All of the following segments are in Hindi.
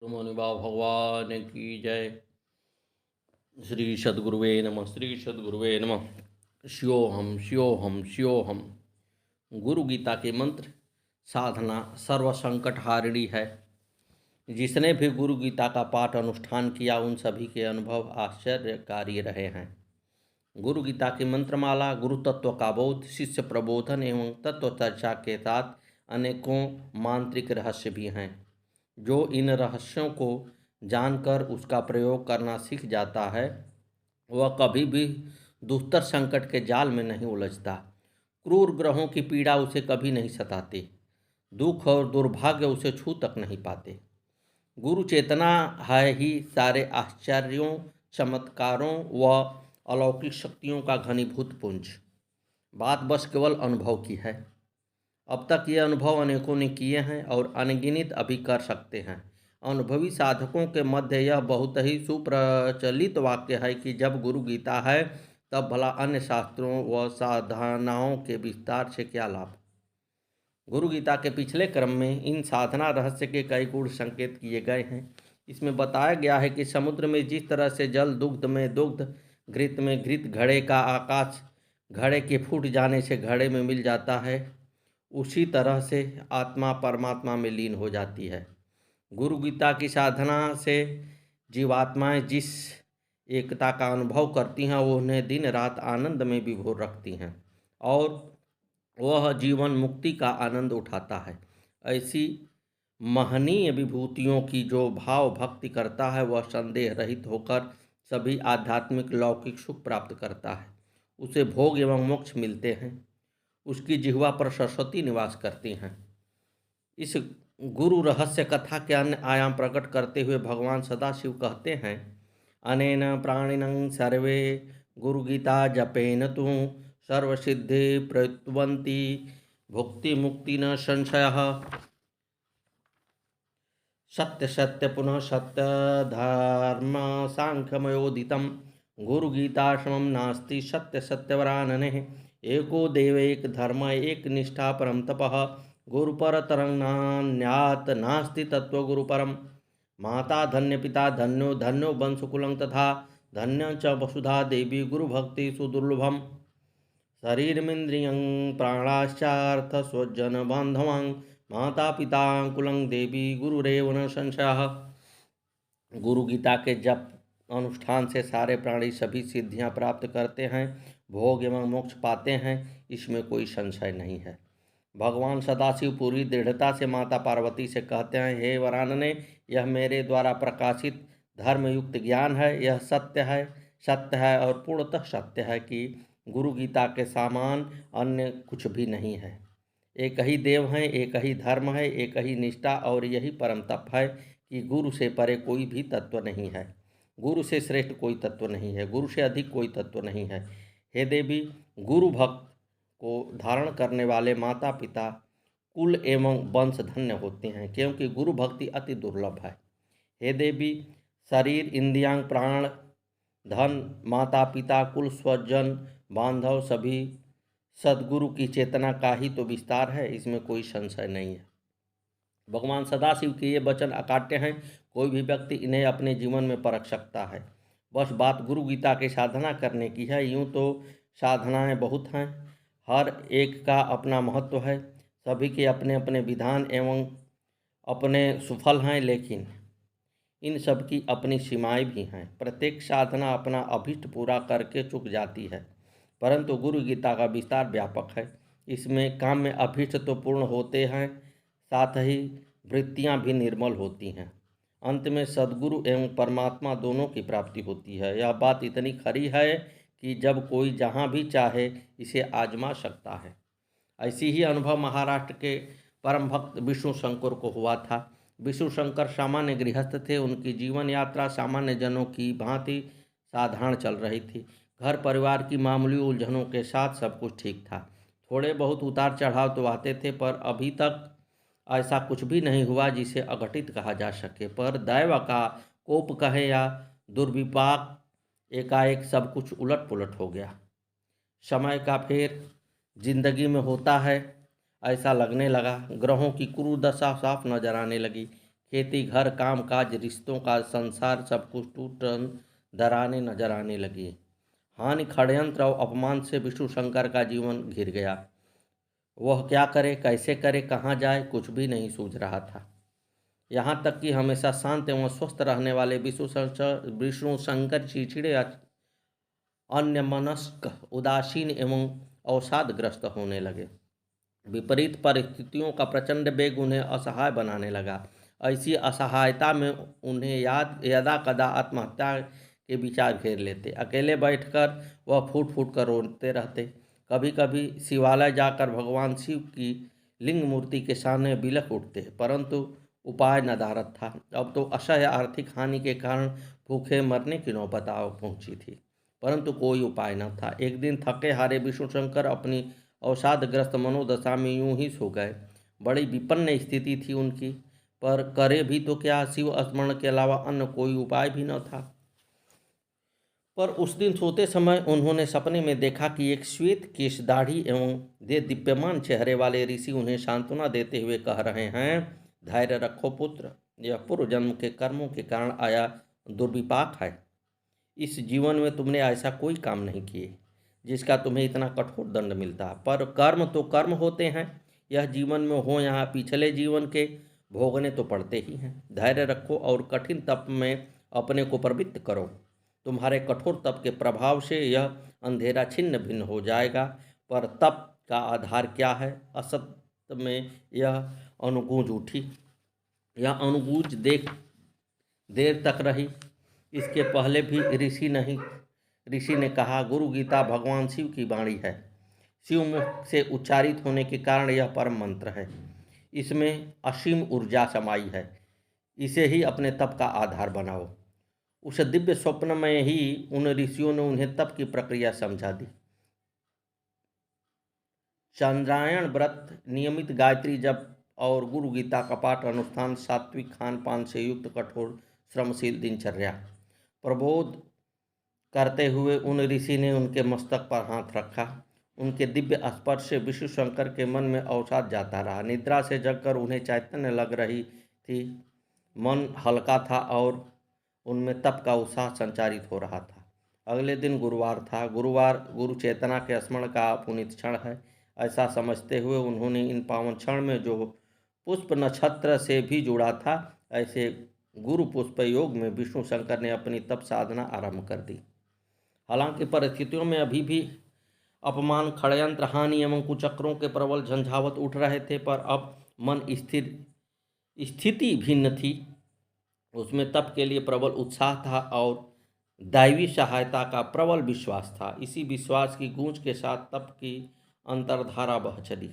अनुभाव भगवान की जय। श्री सद्गुरुवे नमः। श्री सद्गुरुवे नमः। शिवोहम शिवोहम शिवोहम। गुरु गीता के मंत्र। साधना सर्व संकट हारिणी है। जिसने भी गुरु गीता का पाठ अनुष्ठान किया उन सभी के अनुभव आश्चर्यकारी रहे हैं। गुरु गीता की मंत्रमाला गुरु तत्व का बोध, शिष्य प्रबोधन एवं तत्व चर्चा के साथ अनेकों मांत्रिक रहस्य भी हैं। जो इन रहस्यों को जानकर उसका प्रयोग करना सीख जाता है वह कभी भी दुस्तर संकट के जाल में नहीं उलझता। क्रूर ग्रहों की पीड़ा उसे कभी नहीं सताती। दुख और दुर्भाग्य उसे छू तक नहीं पाते। गुरु चेतना है ही सारे आश्चर्यों, चमत्कारों व अलौकिक शक्तियों का घनीभूत पुंज। बात बस केवल अनुभव की है। अब तक ये अनुभव अनेकों ने किए हैं और अनगिनत अभी कर सकते हैं। अनुभवी साधकों के मध्य यह बहुत ही सुप्रचलित वाक्य है कि जब गुरु गीता है तब भला अन्य शास्त्रों व साधनाओं के विस्तार से क्या लाभ। गुरु गीता के पिछले क्रम में इन साधना रहस्य के कई गूढ़ संकेत किए गए हैं। इसमें बताया गया है कि समुद्र में जिस तरह से जल दुग्ध में दुग्ध, घृत में घृत, घड़े का आकाश घड़े के फूट जाने से घड़े में मिल जाता है, उसी तरह से आत्मा परमात्मा में लीन हो जाती है। गुरु गीता की साधना से जीवात्माएं जिस एकता का अनुभव करती हैं वो उन्हें दिन रात आनंद में विभोर रखती हैं और वह जीवन मुक्ति का आनंद उठाता है। ऐसी महनीय विभूतियों की जो भाव भक्ति करता है वह संदेह रहित होकर सभी आध्यात्मिक लौकिक सुख प्राप्त करता है। उसे भोग एवं मोक्ष मिलते हैं। उसकी जिह्वा पर सरस्वती निवास करती हैं। इस गुरु रहस्य कथा के अन्य आयाम प्रकट करते हुए भगवान सदाशिव कहते हैं, अनेन प्राणिनं सर्वे गुरु गीता जपेन तु सर्वसिद्धि प्रयुक्तवन्ति भुक्ति मुक्ति न संशयः। सत्य सत्य पुनः सत्य धर्म सांख्यमयोदितं गुरु गीता समं नास्ति सत्य सत्यवरानने। एको देव एक धर्म एक निष्ठा परम तपः गुरुपरतरं नान्यात् नास्ति तत्व गुरुपरम। माता धन्य पिता धन्यो धन्यो वंशकुलं तथा धन्य च वसुधा देवी गुरुभक्ति सुदुर्लभम। शरीरमिन्द्रियं प्राणाश्चार्थ स्वजन बांधवां माता पिता कुलं देवी गुरुरेव न संशयः। गुरु गीता के जप अनुष्ठान से सारे प्राणी सभी सिद्धियां प्राप्त करते हैं, भोग एवं मोक्ष पाते हैं, इसमें कोई संशय नहीं है। भगवान सदाशिव पूरी दृढ़ता से माता पार्वती से कहते हैं, हे वरानने, यह मेरे द्वारा प्रकाशित धर्मयुक्त ज्ञान है। यह सत्य है और पूर्णतः सत्य है कि गुरु गीता के समान अन्य कुछ भी नहीं है। एक ही देव हैं, एक ही धर्म है, एक ही निष्ठा और यही परम तप है कि गुरु से परे कोई भी तत्व नहीं है। गुरु से श्रेष्ठ कोई तत्व नहीं है, गुरु से अधिक कोई तत्व नहीं है। हे देवी, गुरु भक्त को धारण करने वाले माता पिता कुल एवं वंश धन्य होते हैं, क्योंकि गुरु भक्ति अति दुर्लभ है। हे देवी, शरीर इंद्रियां प्राण धन माता पिता कुल स्वजन बांधव सभी सद्गुरु की चेतना का ही तो विस्तार है, इसमें कोई संशय नहीं है। भगवान सदाशिव के ये वचन अकाट्य हैं। कोई भी व्यक्ति इन्हें अपने जीवन में परख सकता है। बस बात गुरु गीता की साधना करने की है। यूँ तो साधनाएं बहुत हैं, हर एक का अपना महत्व है, सभी के अपने अपने विधान एवं अपने सुफल हैं, लेकिन इन सब की अपनी सीमाएं भी हैं। प्रत्येक साधना अपना अभीष्ट पूरा करके चुक जाती है, परंतु गुरु गीता का विस्तार व्यापक है। इसमें काम्य अभीष्ट तो पूर्ण होते हैं, साथ ही वृत्तियां भी निर्मल होती हैं। अंत में सद्गुरु एवं परमात्मा दोनों की प्राप्ति होती है। यह बात इतनी खरी है कि जब कोई जहाँ भी चाहे इसे आजमा सकता है। ऐसी ही अनुभव महाराष्ट्र के परम भक्त विष्णु शंकर को हुआ था। विष्णु शंकर सामान्य गृहस्थ थे। उनकी जीवन यात्रा सामान्य जनों की भांति साधारण चल रही थी। घर परिवार की मामूली उलझनों के साथ सब कुछ ठीक था। थोड़े बहुत उतार चढ़ाव तो आते थे, पर अभी तक ऐसा कुछ भी नहीं हुआ जिसे अघटित कहा जा सके। पर दैव का कोप कहे या दुर्विपाक, एकाएक सब कुछ उलट पुलट हो गया। समय का फेर जिंदगी में होता है, ऐसा लगने लगा। ग्रहों की क्रूर दशा साफ नजर आने लगी। खेती, घर, काम काज, रिश्तों का संसार सब कुछ टूट दराने नजर आने लगी। हानि, षड्यंत्र और अपमान से विष्णु शंकर का जीवन घिर गया। वह क्या करे, कैसे करे, कहाँ जाए, कुछ भी नहीं सूझ रहा था। यहाँ तक कि हमेशा शांत एवं स्वस्थ रहने वाले विष्णु शंकर चिड़चिड़े, अन्यमनस्क, उदासीन एवं अवसादग्रस्त होने लगे। विपरीत परिस्थितियों का प्रचंड वेग उन्हें असहाय बनाने लगा। ऐसी असहायता में उन्हें यदा कदा आत्महत्या के विचार घेर लेते। अकेले बैठकर वह फूट फूट कर रोते रहते। कभी कभी शिवालय जाकर भगवान शिव की लिंग मूर्ति के सामने बिलख उठते, परंतु उपाय नदारद था। अब तो असह्य आर्थिक हानि के कारण भूखे मरने की नौबत आ पहुंची थी, परंतु कोई उपाय न था। एक दिन थके हारे विष्णु शंकर अपनी अवसादग्रस्त मनोदशा में यूं ही सो गए। बड़ी विपन्न स्थिति थी उनकी, पर करे भी तो क्या, शिव स्मरण के अलावा अन्य कोई उपाय भी न था। पर उस दिन सोते समय उन्होंने सपने में देखा कि एक श्वेत केश, दाढ़ी एवं दीप्यमान चेहरे वाले ऋषि उन्हें सांत्वना देते हुए कह रहे हैं, धैर्य रखो पुत्र, यह पूर्व जन्म के कर्मों के कारण आया दुर्विपाक है। इस जीवन में तुमने ऐसा कोई काम नहीं किए जिसका तुम्हें इतना कठोर दंड मिलता, पर कर्म तो कर्म होते हैं, यह जीवन में हो यहाँ पिछले जीवन के भोगने तो पड़ते ही हैं। धैर्य रखो और कठिन तप में अपने को प्रवृत्त करो। तुम्हारे कठोर तप के प्रभाव से यह अंधेरा छिन्न भिन्न हो जाएगा। पर तप का आधार क्या है? असत में यह अनुगूंज उठी। यह अनुगूंज देर तक रही। इसके पहले भी ऋषि ने कहा, गुरु गीता भगवान शिव की वाणी है। शिव मुख से उच्चारित होने के कारण यह परम मंत्र है। इसमें असीम ऊर्जा समाई है। इसे ही अपने तप का आधार बनाओ। उस दिव्य स्वप्न में ही उन ऋषियों ने उन्हें तप की प्रक्रिया समझा दी। चंद्रायण व्रत, नियमित गायत्री जप और गुरु गीता का पाठ अनुष्ठान, सात्विक खान पान से युक्त कठोर श्रमशील दिनचर्या। प्रबोध करते हुए उन ऋषि ने उनके मस्तक पर हाथ रखा। उनके दिव्य स्पर्श से विष्णु शंकर के मन में अवसाद जाता रहा। निद्रा से जगकर उन्हें चैतन्य लग रही थी। मन हल्का था और उनमें तप का उत्साह संचारित हो रहा था। अगले दिन गुरुवार था। गुरुवार गुरु चेतना के स्मरण का पुनीत क्षण है। ऐसा समझते हुए उन्होंने इन पावन क्षण में जो पुष्प नक्षत्र से भी जुड़ा था, ऐसे गुरु पुष्प योग में विष्णु शंकर ने अपनी तप साधना आरंभ कर दी। हालांकि परिस्थितियों में अभी भी अपमान, षड्यंत्र, हानि एवं कुचक्रों के प्रबल झंझावत उठ रहे थे, पर अब मन स्थिति भिन्न थी। उसमें तप के लिए प्रबल उत्साह था और दैवी सहायता का प्रबल विश्वास था। इसी विश्वास की गूंज के साथ तप की अंतर्धारा बह चली।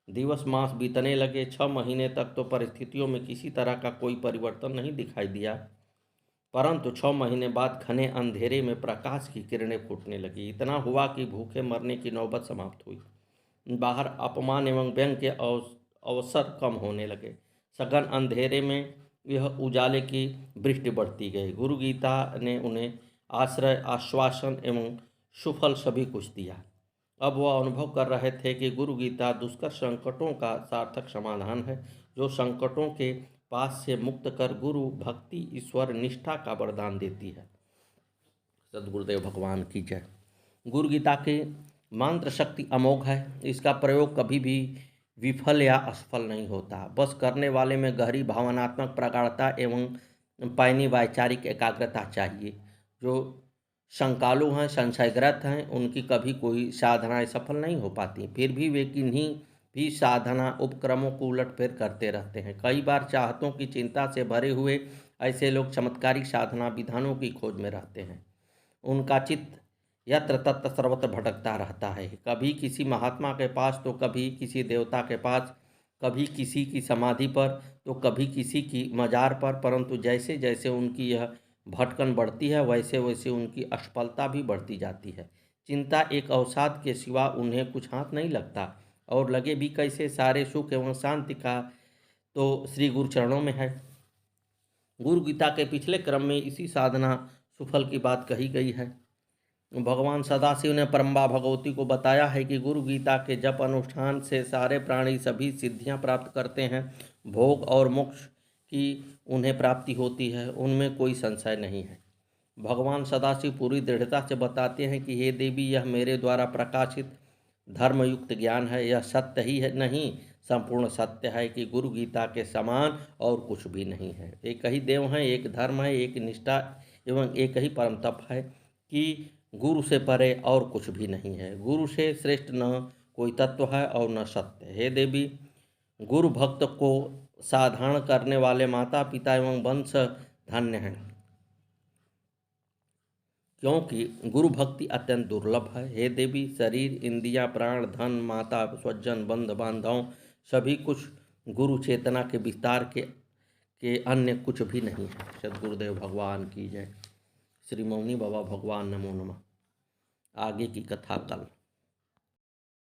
दिवस मास बीतने लगे। 6 महीने तक तो परिस्थितियों में किसी तरह का कोई परिवर्तन नहीं दिखाई दिया, परंतु 6 महीने बाद घने अंधेरे में प्रकाश की किरणें फूटने लगी। इतना हुआ कि भूखे मरने की नौबत समाप्त हुई। बाहर अपमान एवं व्यंग के अवसर कम होने लगे। सघन अंधेरे में यह उजाले की वृष्टि बढ़ती गई। गुरु गीता ने उन्हें आश्रय, आश्वासन एवं सुफल सभी कुछ दिया। अब वह अनुभव कर रहे थे कि गुरु गीता दुष्कर संकटों का सार्थक समाधान है, जो संकटों के पास से मुक्त कर गुरु भक्ति, ईश्वर निष्ठा का वरदान देती है। सद्गुरुदेव भगवान की जय। गुरु गीता की मंत्र शक्ति अमोघ है। इसका प्रयोग कभी भी विफल या असफल नहीं होता। बस करने वाले में गहरी भावनात्मक प्रगाढ़ता एवं पैनी वैचारिक एकाग्रता चाहिए। जो शंकालु हैं, संशयग्रस्त हैं, उनकी कभी कोई साधनाएं सफल नहीं हो पाती। फिर भी वे किन्हीं भी साधना उपक्रमों को उलटफेर करते रहते हैं। कई बार चाहतों की चिंता से भरे हुए ऐसे लोग चमत्कारिक साधना विधानों की खोज में रहते हैं। उनका चित्त यत्र तत्र सर्वत्र भटकता रहता है, कभी किसी महात्मा के पास तो कभी किसी देवता के पास, कभी किसी की समाधि पर तो कभी किसी की मजार पर। परंतु जैसे जैसे उनकी यह भटकन बढ़ती है, वैसे वैसे उनकी असफलता भी बढ़ती जाती है। चिंता एक अवसाद के सिवा उन्हें कुछ हाथ नहीं लगता, और लगे भी कैसे। सारे सुख एवं शांति का तो श्री गुरु चरणों में है। गुरु गीता के पिछले क्रम में इसी साधना सुफल की बात कही गई है। भगवान सदाशिव ने परम्बा भगवती को बताया है कि गुरु गीता के जप अनुष्ठान से सारे प्राणी सभी सिद्धियां प्राप्त करते हैं। भोग और मोक्ष कि उन्हें प्राप्ति होती है, उनमें कोई संशय नहीं है। भगवान सदाशिव पूरी दृढ़ता से बताते हैं कि हे देवी, यह मेरे द्वारा प्रकाशित धर्मयुक्त ज्ञान है। यह सत्य ही है नहीं, संपूर्ण सत्य है कि गुरु गीता के समान और कुछ भी नहीं है। एक ही देव है, एक धर्म है, एक निष्ठा एवं एक ही परम तप है कि गुरु से परे और कुछ भी नहीं है। गुरु से श्रेष्ठ न कोई तत्व है और न सत्य। हे देवी, गुरु भक्त को साधारण करने वाले माता पिता एवं वंश धन्य हैं, क्योंकि गुरु भक्ति अत्यंत दुर्लभ है। हे देवी, शरीर, इंद्रियां, प्राण, धन, माता, स्वजन, बंध बांधव सभी कुछ गुरु चेतना के विस्तार के अन्य कुछ भी नहीं है। सद्गुरुदेव भगवान की जय। श्री मौनी बाबा भगवान नमो नमः। आगे की कथा कल।